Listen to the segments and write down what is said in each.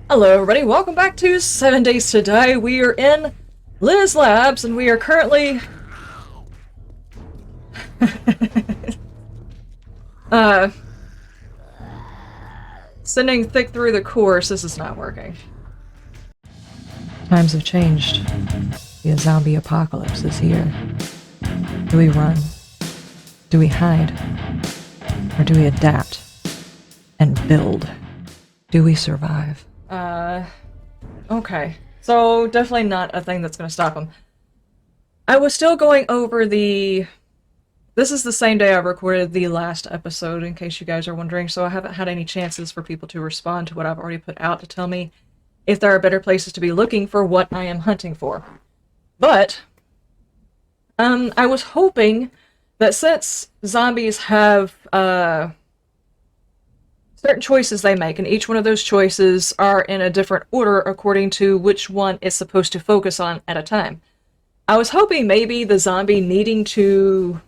Hello everybody, welcome back to 7 Days to Die. We are in Labz and we are currently sending thick through the course. This is not working. Times have changed. The zombie apocalypse is here. Do we run? Do we hide? Or do we adapt and build? Do we survive? Okay. So, definitely not a thing that's gonna stop them. I was still going over the... This is the same day I recorded the last episode, in case you guys are wondering, so I haven't had any chances for people to respond to what I've already put out to tell me if there are better places to be looking for what I am hunting for. But, I was hoping that since zombies have, certain choices they make, and each one of those choices are in a different order according to which one it's supposed to focus on at a time. I was hoping maybe the zombie needing to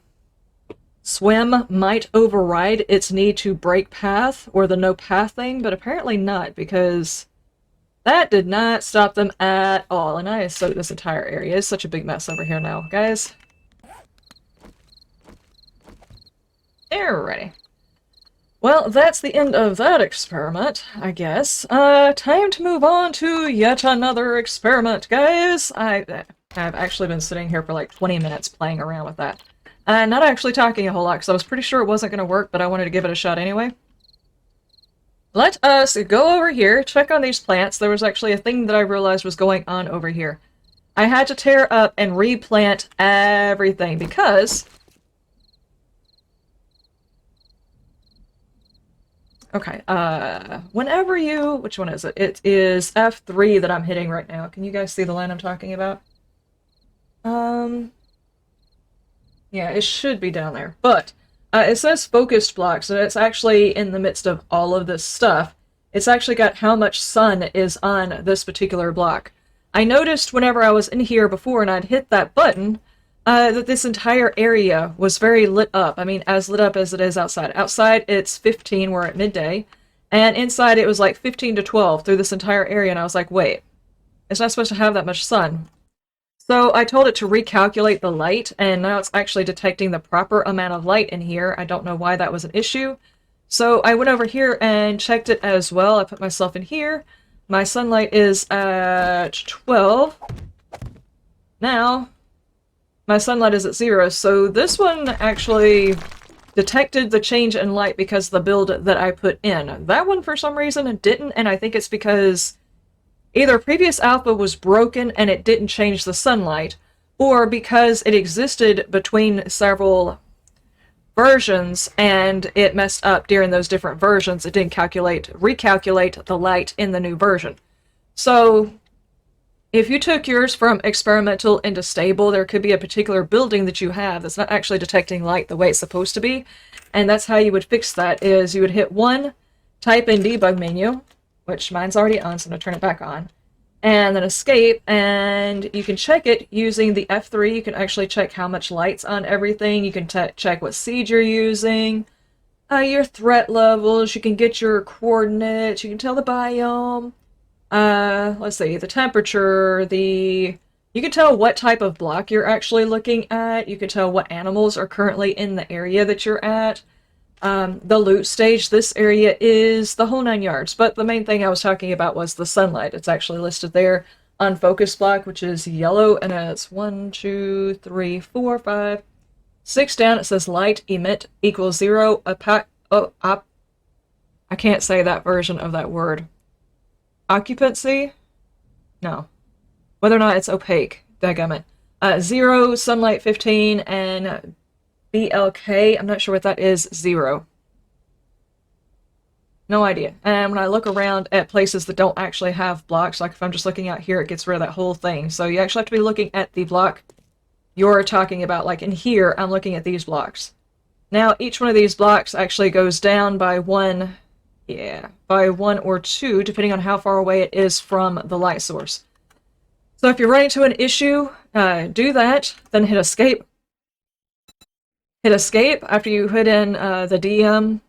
swim might override its need to break path, or the no path thing, but apparently not, because that did not stop them at all. And I soaked this entire area. It's such a big mess over here now, guys. Alrighty. Well, that's the end of that experiment, I guess. Time to move on to yet another experiment, guys! I've actually been sitting here for like 20 minutes playing around with that. Not actually talking a whole lot, because I was pretty sure it wasn't going to work, but I wanted to give it a shot anyway. Let us go over here, check on these plants. There was actually a thing that I realized was going on over here. I had to tear up and replant everything, because... Okay, whenever you... Which one is it? It is F3 that I'm hitting right now. Can you guys see the line I'm talking about? Yeah, it should be down there. But, it says focused blocks, and it's actually in the midst of all of this stuff. It's actually got how much sun is on this particular block. I noticed whenever I was in here before and I'd hit that button, that this entire area was very lit up. I mean, as lit up as it is outside. Outside, it's 15, we're at midday, and inside it was like 15 to 12 through this entire area, and I was like, wait, it's not supposed to have that much sun. So I told it to recalculate the light, and now it's actually detecting the proper amount of light in here. I don't know why that was an issue. So I went over here and checked it as well. I put myself in here. My sunlight is at 12. Now... my sunlight is at 0, so this one actually detected the change in light because of the build that I put in. That one, for some reason, didn't, and I think it's because either previous alpha was broken and it didn't change the sunlight, or because it existed between several versions and it messed up during those different versions. It didn't recalculate the light in the new version. So... if you took yours from experimental into stable, there could be a particular building that you have that's not actually detecting light the way it's supposed to be. And that's how you would fix that, is you would hit 1, type in debug menu, which mine's already on, so I'm going to turn it back on, and then escape, and you can check it using the F3. You can actually check how much light's on everything. You can check what seed you're using, your threat levels, you can get your coordinates, you can tell the biome. Let's see, the temperature, you can tell what type of block you're actually looking at, you can tell what animals are currently in the area that you're at, the loot stage. This area is the whole 9 yards, but the main thing I was talking about was the sunlight. It's actually listed there on focus block, which is yellow, and it's 1, 2, 3, 4, 5, 6 down. It says light emit equals 0, I can't say that version of that word. Occupancy? No. Whether or not it's opaque. Dadgummit. 0, sunlight 15, and BLK, I'm not sure what that is, 0. No idea. And when I look around at places that don't actually have blocks, like if I'm just looking out here, it gets rid of that whole thing. So you actually have to be looking at the block you're talking about. Like in here, I'm looking at these blocks. Now, each one of these blocks actually goes down by 1... yeah, by 1 or 2, depending on how far away it is from the light source. So if you're running into an issue, do that, then hit escape. Hit escape after you hit in the DM,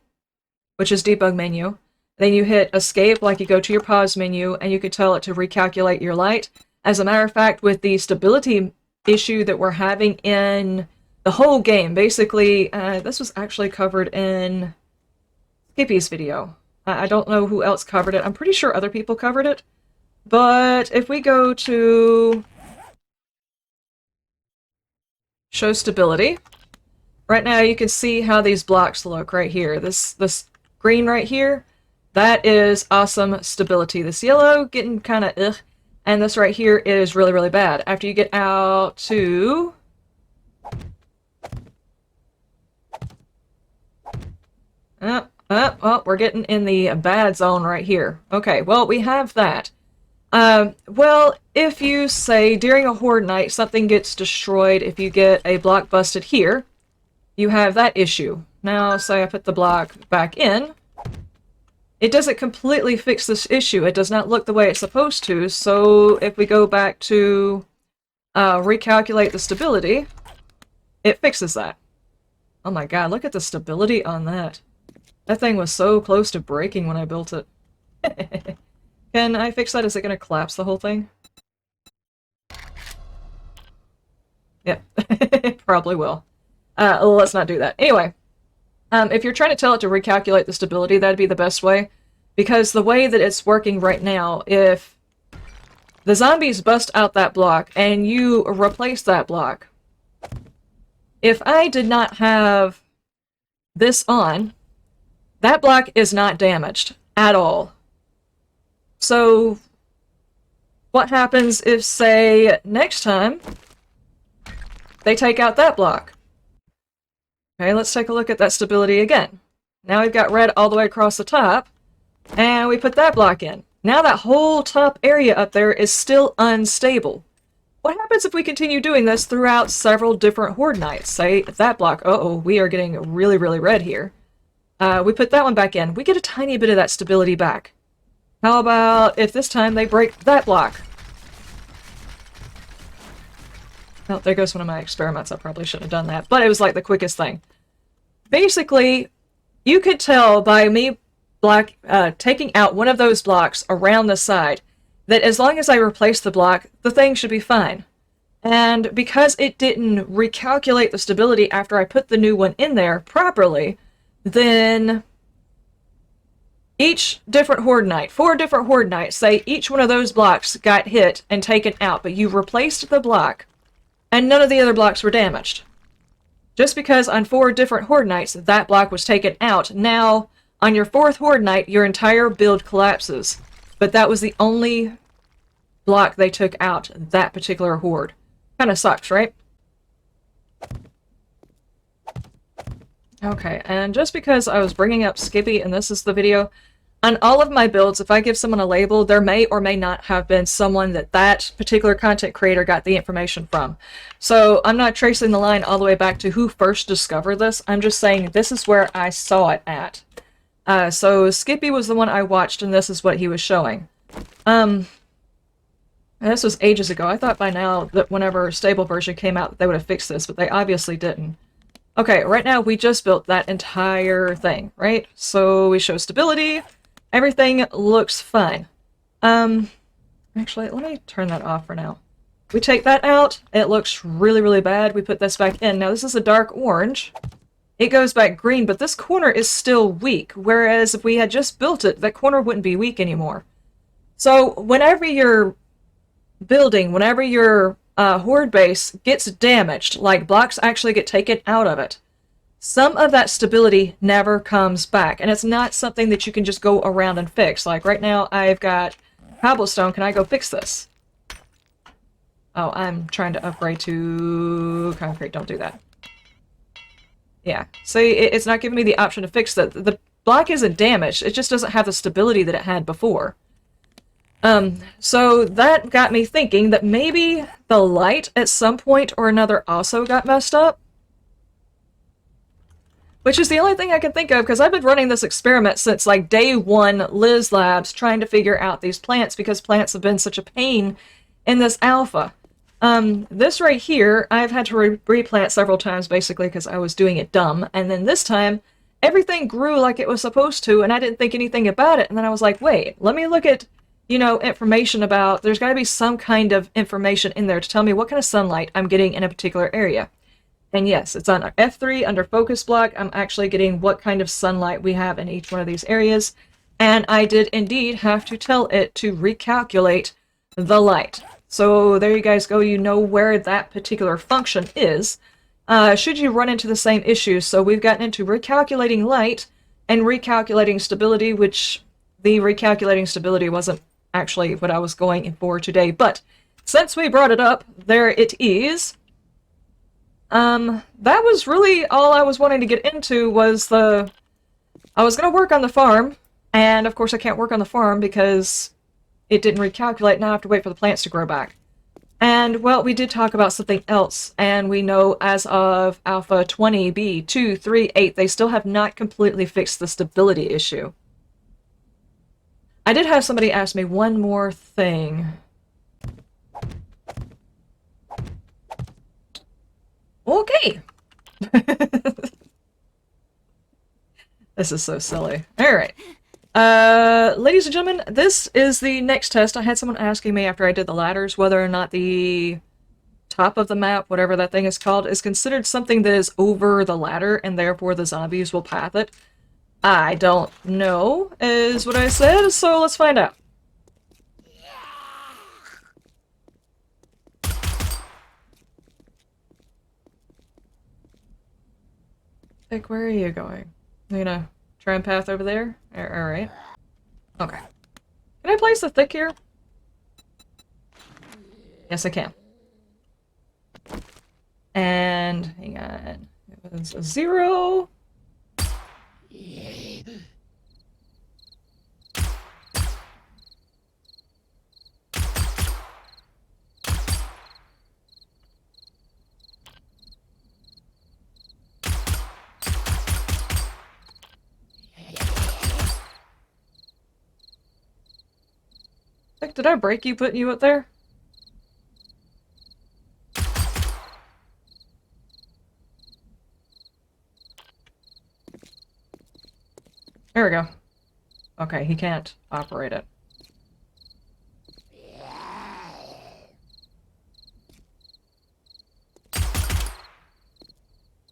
which is debug menu. then you hit escape, like you go to your pause menu, and you can tell it to recalculate your light. As a matter of fact, with the stability issue that we're having in the whole game, basically, this was actually covered in Skippy's video. I don't know who else covered it. I'm pretty sure other people covered it. But if we go to show stability, right now you can see how these blocks look right here. This green right here, that is awesome stability. This yellow getting kind of ugh, and this right here is really, really bad. After you get out to oh, we're getting in the bad zone right here. Okay, well, we have that. Well, if you say during a horde night something gets destroyed, if you get a block busted here, you have that issue. Now, say I put the block back in, it doesn't completely fix this issue. It does not look the way it's supposed to, so if we go back to recalculate the stability, it fixes that. Oh my god, look at the stability on that. That thing was so close to breaking when I built it. Can I fix that? Is it going to collapse the whole thing? Yep, probably will. Let's not do that. Anyway, if you're trying to tell it to recalculate the stability, that'd be the best way. Because the way that it's working right now, if the zombies bust out that block and you replace that block, if I did not have this on, that block is not damaged at all. So, what happens if, say, next time, they take out that block? Okay, let's take a look at that stability again. Now we've got red all the way across the top, and we put that block in. Now that whole top area up there is still unstable. What happens if we continue doing this throughout several different horde nights? Say, that block, uh-oh, we are getting really, really red here. We put that one back in. We get a tiny bit of that stability back. How about if this time they break that block? Oh, there goes one of my experiments. I probably shouldn't have done that, but it was like the quickest thing. Basically, you could tell by me taking out one of those blocks around the side that as long as I replace the block, the thing should be fine. And because it didn't recalculate the stability after I put the new one in there properly, then each different horde night, 4 different horde nights, say each one of those blocks got hit and taken out, but you replaced the block, and none of the other blocks were damaged. Just because on 4 different horde nights that block was taken out, now on your 4th horde night your entire build collapses. But that was the only block they took out that particular horde. Kinda sucks, right? Okay, and just because I was bringing up Skippy and this is the video, on all of my builds, if I give someone a label, there may or may not have been someone that particular content creator got the information from. So I'm not tracing the line all the way back to who first discovered this. I'm just saying this is where I saw it at. So Skippy was the one I watched, and this is what he was showing. And this was ages ago. I thought by now that whenever a stable version came out, they would have fixed this, but they obviously didn't. Okay, right now we just built that entire thing, right? So we show stability. Everything looks fine. Actually, let me turn that off for now. We take that out. It looks really, really bad. We put this back in. Now, this is a dark orange. It goes back green, but this corner is still weak, whereas if we had just built it, that corner wouldn't be weak anymore. So whenever you're building, whenever your horde base gets damaged, like blocks actually get taken out of it, some of that stability never comes back, and it's not something that you can just go around and fix. Like right now, I've got cobblestone. Can I go fix this? Oh, I'm trying to upgrade to concrete. Don't do that. Yeah, see, it's not giving me the option to fix that. The block isn't damaged. It just doesn't have the stability that it had before. So that got me thinking that maybe the light at some point or another also got messed up. Which is the only thing I can think of, because I've been running this experiment since like day 1, Labz, trying to figure out these plants, because plants have been such a pain in this alpha. This right here, I've had to replant several times, basically, because I was doing it dumb, and then this time, everything grew like it was supposed to, and I didn't think anything about it. And then I was like, wait, let me look at, information about, there's got to be some kind of information in there to tell me what kind of sunlight I'm getting in a particular area. And yes, it's on F3 under focus block. I'm actually getting what kind of sunlight we have in each one of these areas. And I did indeed have to tell it to recalculate the light. So there you guys go. You know where that particular function is. Should you run into the same issues. So we've gotten into recalculating light and recalculating stability, which the recalculating stability wasn't actually what I was going for today. But since we brought it up, there it is. That was really all I was wanting to get into was I was going to work on the farm, and of course I can't work on the farm because it didn't recalculate, now I have to wait for the plants to grow back. And, well, we did talk about something else, and we know as of Alpha 20B238, they still have not completely fixed the stability issue. I did have somebody ask me one more thing. Okay. This is so silly. Alright. Ladies and gentlemen, this is the next test. I had someone asking me after I did the ladders whether or not the top of the map, whatever that thing is called, is considered something that is over the ladder and therefore the zombies will path it. I don't know, is what I said, so let's find out. Like, where are you going? You gonna try and path over there? Alright. Okay. Can I place the thick here? Yes, I can. And, hang on. It was a 0. Like, did I break you putting you up there? There we go. Okay, he can't operate it.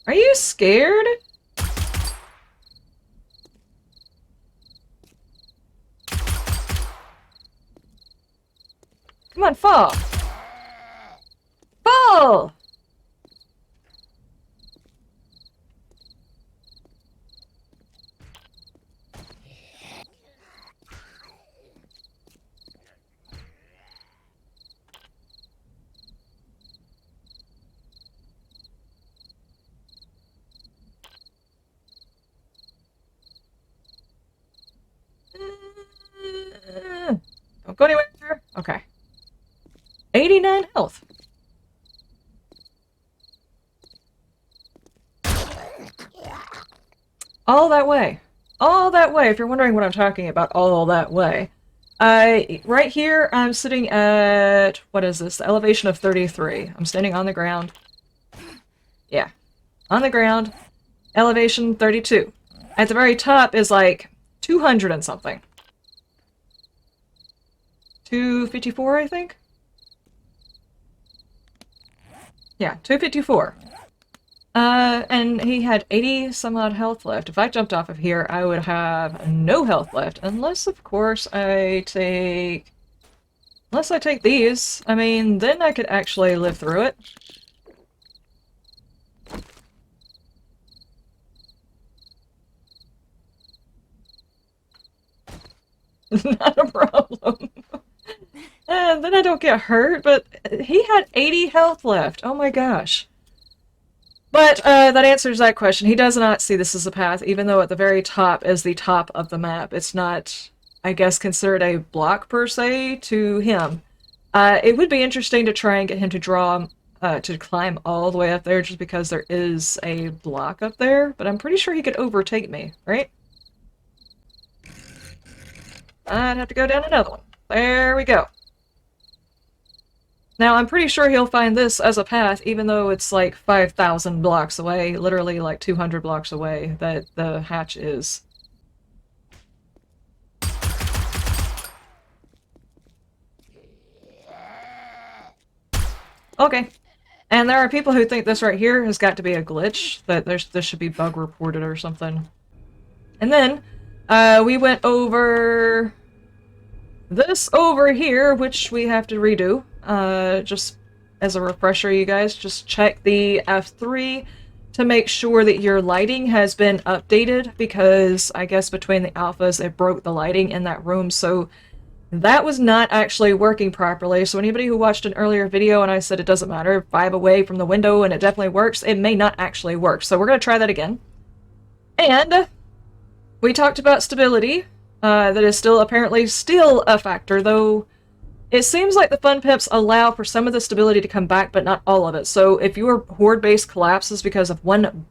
Are you scared? Come on, fall! Fall! Don't go anywhere. Okay. 89 health. All that way. All that way, if you're wondering what I'm talking about, all that way. Right here, I'm sitting at, what is this, the elevation of 33. I'm standing on the ground. Yeah. On the ground. Elevation 32. At the very top is like 200 and something. 254, I think? Yeah, 254. And he had 80 some odd health left. If I jumped off of here, I would have no health left. Unless, of course, I take... Unless I take these. I mean, then I could actually live through it. Not a problem. And then I don't get hurt, but he had 80 health left. Oh my gosh. But that answers that question. He does not see this as a path, even though at the very top is the top of the map. It's not, I guess, considered a block per se to him. It would be interesting to try and get him to draw, to climb all the way up there just because there is a block up there, but I'm pretty sure he could overtake me, right? I'd have to go down another one. There we go. Now, I'm pretty sure he'll find this as a path, even though it's like 5,000 blocks away, literally like 200 blocks away, that the hatch is. Okay. And there are people who think this right here has got to be a glitch, that this should be bug reported or something. And then, we went over this over here, which we have to redo. Just as a refresher, you guys, just check the F3 to make sure that your lighting has been updated, because I guess between the alphas it broke the lighting in that room, so that was not actually working properly. So anybody who watched an earlier video and I said it doesn't matter, vibe away from the window and it definitely works, it may not actually work. So we're going to try that again. And we talked about stability. That is still apparently still a factor, though it seems like the Fun Pimps allow for some of the stability to come back, but not all of it. So if your horde base collapses because of one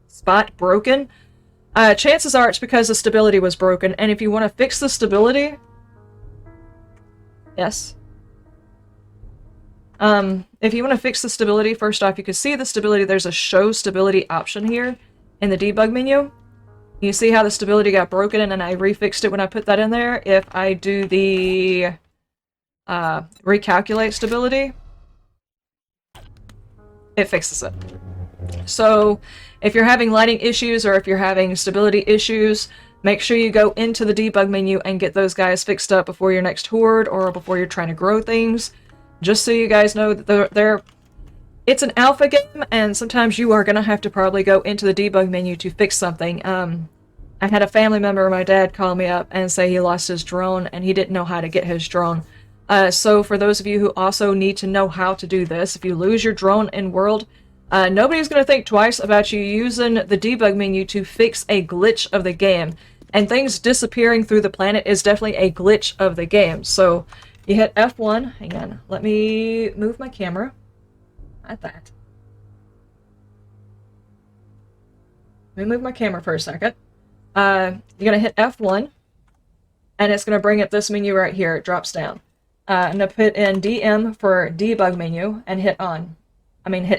spot broken, chances are it's because the stability was broken. And if you want to fix the stability... Yes? If you want to fix the stability, first off, you can see the stability. There's a show stability option here in the debug menu. You see how the stability got broken and then I refixed it when I put that in there? If I do the recalculate stability, it fixes it. So if you're having lighting issues or if you're having stability issues, make sure you go into the debug menu and get those guys fixed up before your next horde or before you're trying to grow things. Just so you guys know that it's an alpha game, and sometimes you are going to have to probably go into the debug menu to fix something. I had a family member of my dad call me up and say he lost his drone and he didn't know how to get his drone. So for those of you who also need to know how to do this, if you lose your drone in world, nobody's going to think twice about you using the debug menu to fix a glitch of the game. And things disappearing through the planet is definitely a glitch of the game. So you hit F1. Hang on. Let me move my camera. At that. Let me move my camera for a second. You're going to hit F1. And it's going to bring up this menu right here. It drops down. I'm going to put in DM for debug menu and hit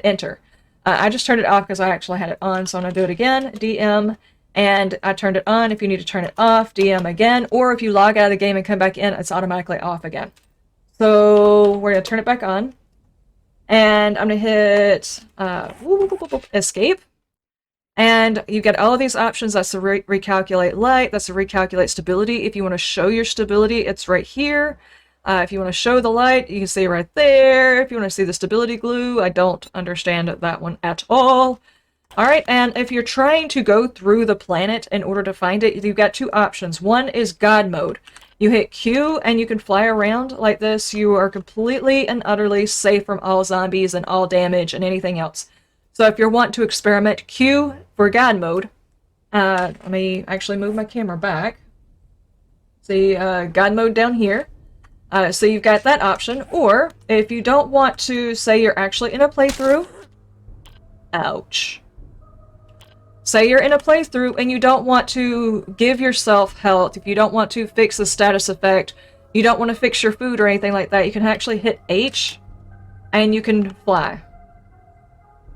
enter. I just turned it off because I actually had it on, so I'm going to do it again. DM, and I turned it on. If you need to turn it off, DM again. Or if you log out of the game and come back in, it's automatically off again. So we're going to turn it back on. And I'm going to hit escape. And you get all of these options. That's the recalculate light. That's the recalculate stability. If you want to show your stability, it's right here. If you want to show the light, you can see right there. If you want to see the stability glue, I don't understand that one at all. Alright, and if you're trying to go through the planet in order to find it, you've got two options. One is God mode. You hit Q and you can fly around like this. You are completely and utterly safe from all zombies and all damage and anything else. So if you're wanting to experiment, Q for God mode. Let me actually move my camera back. See, God mode down here. So you've got that option. Or if you don't want to say you're actually in a playthrough. Ouch. Say you're in a playthrough and you don't want to give yourself health, if you don't want to fix the status effect, you don't want to fix your food or anything like that, you can actually hit H and you can fly.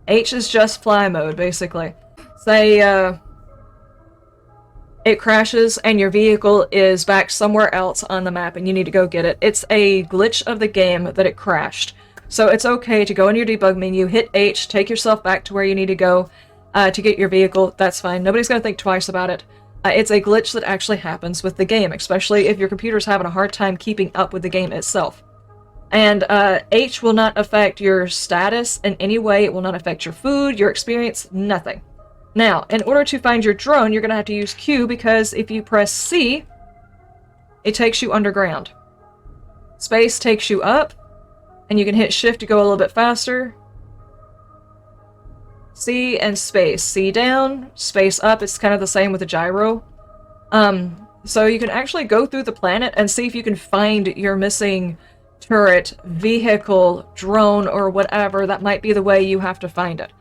H is just fly mode, basically. Say it crashes and your vehicle is back somewhere else on the map and you need to go get it. It's a glitch of the game that it crashed. So it's okay to go in your debug menu, hit H, take yourself back to where you need to go. To get your vehicle, that's fine. Nobody's going to think twice about it. It's a glitch that actually happens with the game, especially if your computer's having a hard time keeping up with the game itself. And H will not affect your status in any way. It will not affect your food, your experience, nothing. Now, in order to find your drone, you're going to have to use Q, because if you press C, it takes you underground. Space takes you up, and you can hit Shift to go a little bit faster. C and space. C down, space up. It's kind of the same with the gyro. So you can actually go through the planet and see if you can find your missing turret, vehicle, drone, or whatever. That might be the way you have to find it.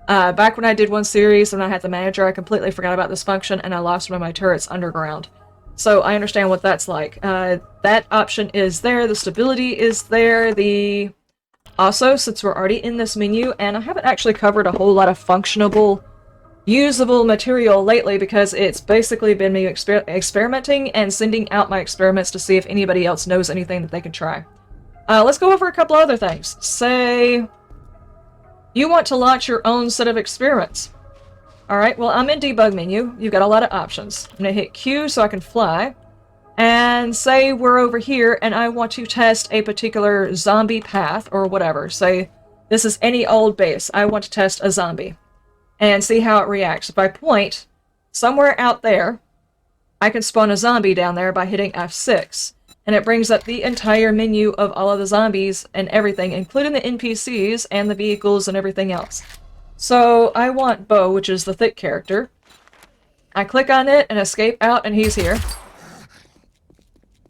Back when I did one series and I had the manager, I completely forgot about this function and I lost one of my turrets underground. So I understand what that's like. That option is there. The stability is there. The Also, since we're already in this menu, and I haven't actually covered a whole lot of functionable, usable material lately because it's basically been me experimenting and sending out my experiments to see if anybody else knows anything that they can try. Let's go over a couple other things. Say you want to launch your own set of experiments. Alright, well, I'm in debug menu. You've got a lot of options. I'm going to hit Q so I can fly. And say we're over here and I want to test a particular zombie path or whatever. Say this is any old base. I want to test a zombie and see how it reacts. If I point somewhere out there, I can spawn a zombie down there by hitting F6. And it brings up the entire menu of all of the zombies and everything, including the NPCs and the vehicles and everything else. So I want Bo, which is the thick character. I click on it and escape out and he's here.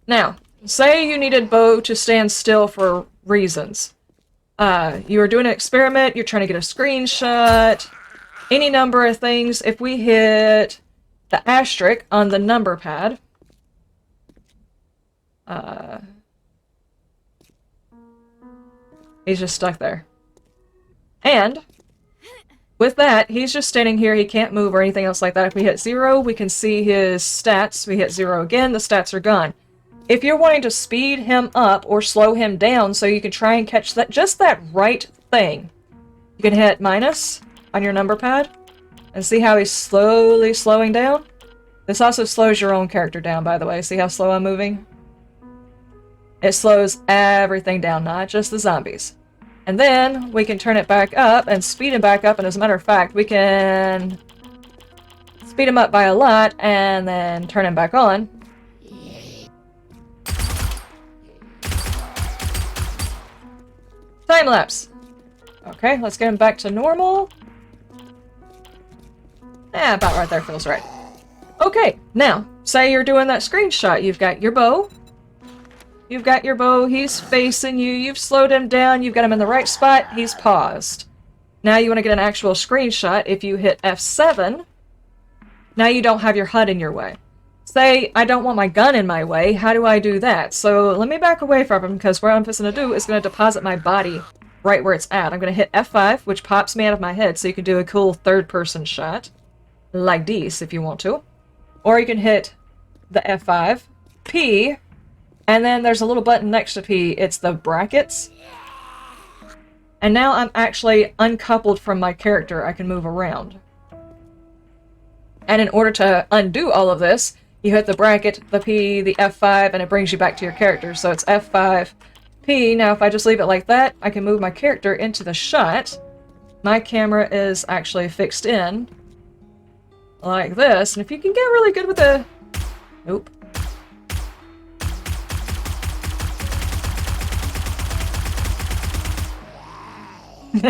Now, say you needed Bo to stand still for reasons. You were doing an experiment, you're trying to get a screenshot, any number of things. If we hit the asterisk on the number pad, he's just stuck there. And with that, he's just standing here, he can't move or anything else like that. If we hit 0, we can see his stats. We hit 0 again, the stats are gone. If you're wanting to speed him up or slow him down so you can try and catch that just that right thing, you can hit minus on your number pad and see how he's slowly slowing down. This also slows your own character down, by the way. See how slow I'm moving? It slows everything down, not just the zombies. And then we can turn it back up and speed him back up, and as a matter of fact, we can speed him up by a lot and then turn him back on. Time lapse. Okay, let's get him back to normal. About right there feels right. Okay, now, say you're doing that screenshot. You've got your Bo. You've got your Bo, he's facing you, you've slowed him down, you've got him in the right spot, he's paused. Now you want to get an actual screenshot. If you hit F7, now you don't have your HUD in your way. Say, I don't want my gun in my way, how do I do that? So let me back away from him, because what I'm going to do is going to deposit my body right where it's at. I'm going to hit F5, which pops me out of my head, so you can do a cool third-person shot. Like this, if you want to. Or you can hit the F5, P, and then there's a little button next to P, it's the brackets. And now I'm actually uncoupled from my character, I can move around. And in order to undo all of this, you hit the bracket, the P, the F5, and it brings you back to your character. So it's F5, P. Now if I just leave it like that, I can move my character into the shot. My camera is actually fixed in like this. And if you can get really good with the... Nope.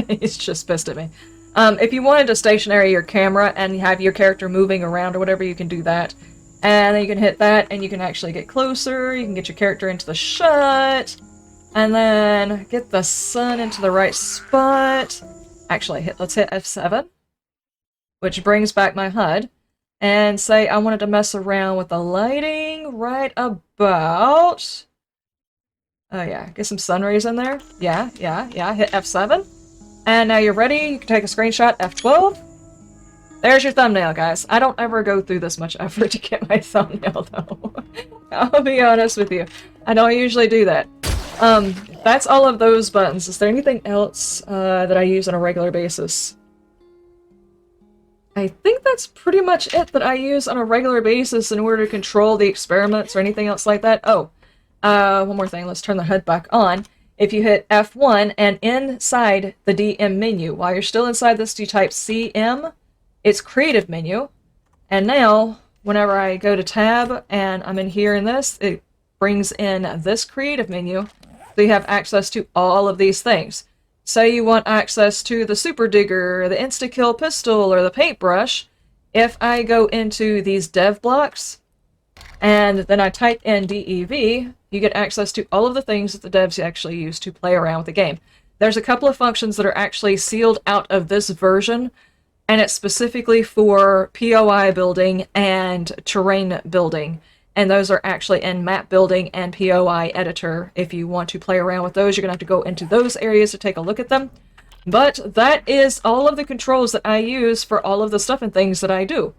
He's just pissed at me. If you wanted to stationary your camera and have your character moving around or whatever, you can do that. And then you can hit that and you can actually get closer. You can get your character into the shot. And then get the sun into the right spot. Actually, let's hit F7. Which brings back my HUD. And say I wanted to mess around with the lighting right about... Oh yeah, get some sun rays in there. Yeah, hit F7. And now you're ready, you can take a screenshot, F12. There's your thumbnail, guys. I don't ever go through this much effort to get my thumbnail, though. I'll be honest with you. I don't usually do that. That's all of those buttons. Is there anything else that I use on a regular basis? I think that's pretty much it that I use on a regular basis in order to control the experiments or anything else like that. Oh, one more thing. Let's turn the HUD back on. If you hit F1 and inside the DM menu, while you're still inside this, you type CM, it's creative menu. And now, whenever I go to tab and I'm in here in this, it brings in this creative menu. So you have access to all of these things. Say you want access to the super digger, the insta-kill pistol, or the paintbrush. If I go into these dev blocks, and then I type in DEV, you get access to all of the things that the devs actually use to play around with the game. There's a couple of functions that are actually sealed out of this version, and it's specifically for POI building and terrain building. and those are actually in map building and POI editor. If you want to play around with those, you're going to have to go into those areas to take a look at them. But that is all of the controls that I use for all of the stuff and things that I do.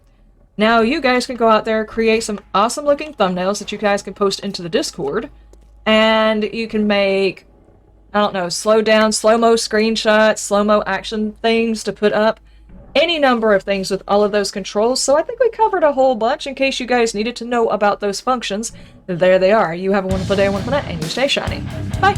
Now you guys can go out there, create some awesome looking thumbnails that you guys can post into the Discord, and you can make, I don't know, slow down, slow-mo screenshots, slow-mo action things to put up, any number of things with all of those controls. So I think we covered a whole bunch. In case you guys needed to know about those functions, there they are. You have a wonderful day, a wonderful night, and you stay shiny. Bye!